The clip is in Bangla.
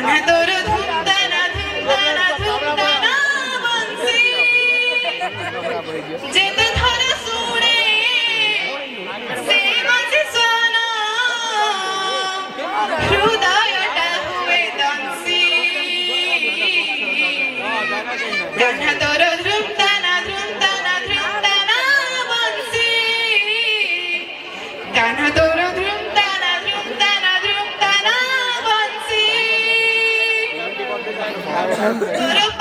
কানা তোর ধুমতানা ধুমতানা ধুমতানা বংশী যেতে ধর সুরে সে মাঝে সোনা হৃদয়টা হুয়ে দংশী কানা তোর ধুমতানা ধুমতানা ধুমতানা বংশী কানা তোর ধুমতানা ধুমতানা ধুমতানা বংশী তোর